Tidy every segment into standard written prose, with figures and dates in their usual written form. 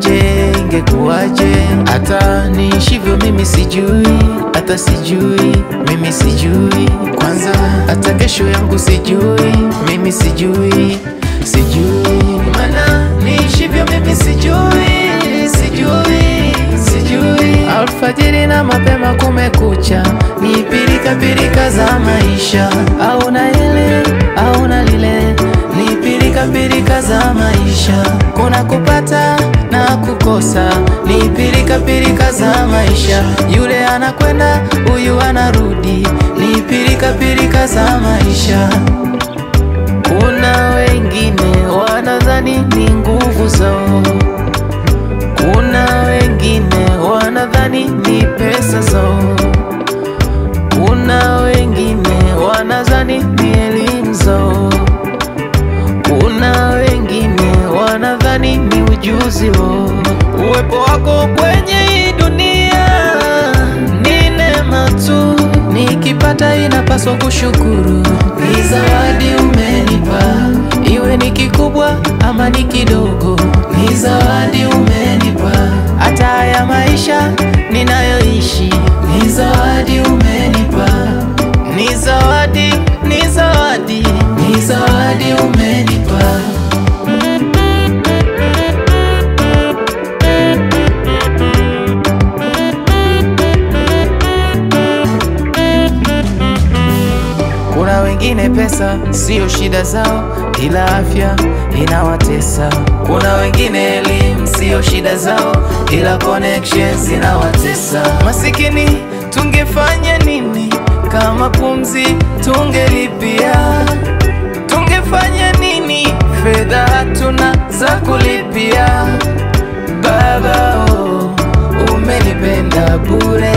ingekuwaje, hata niishivyo mimi sijui, hata sijui, mimi sijui, kwanza hata kesho yangu sijui, mimi sijui, mana niishivyo mimi sijui, sijui. Alfajiri na mapema kumekucha, ni pirika pirika za maisha, au na ile au na lile, ni pirika pirika za maisha, kuna kupata na kukosa, ni pirika pirika za maisha, yule anakwenda huyu anarudi, ni pirika pirika za maisha. Kuna wengine wanadhani ni nguvu zao, kuna wengine wanadhani ni pesa zao, kuna wengine wanadhani ni elimu zao, kuna wengine wanadhani ni ujuzi wao. Uwepo wako kwenye hii dunia ni neema tu, nikipata inapaswa kushukuru, ni zawadi umenipa, iwe ni kikubwa ama ni kidogo, ni zawadi umenipa. Hata haya maisha ninayoishi ni zawadi umenipa, ni zawadi, ni zawadi, ni zawadi umenipa. Kuna wengine pesa sio shida zao, ila afya inawatesa. Kuna wengine elimu sio shida zao, ila connections zinawatesa. Masikini tungefanya nini kama pumzi tungelipia? Tungefanya nini fedha hatuna za kulipia? Baba oh, umenipenda bure.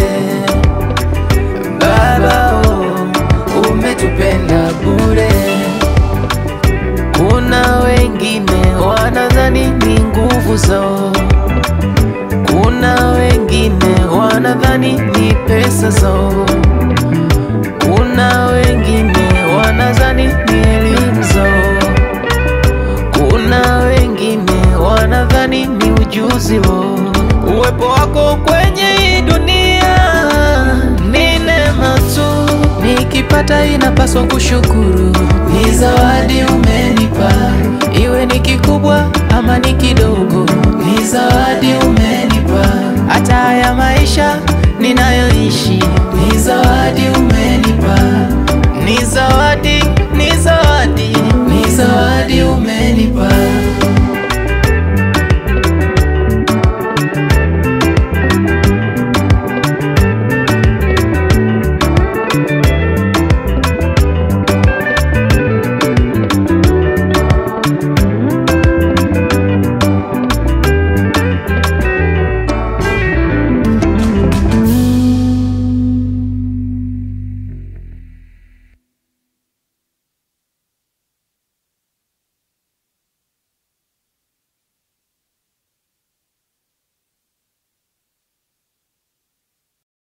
Baba oh, umetupenda bure. Kuna wengine wanadhani ni nguvu zao, kuna wengine wanadhani ni pesa zao, kuna wengine wanadhani ni elimu zao, kuna wengine wanadhani ni ujuzi wao. Uwepo wako kwenye hii dunia ni neema tu, nikipata inapaswa kushukuru, ni zawadi umenipa, iwe ni kikubwa ama ni kidogo, ni zawadi umenipa. Hata haya maisha ninayoishi ni zawadi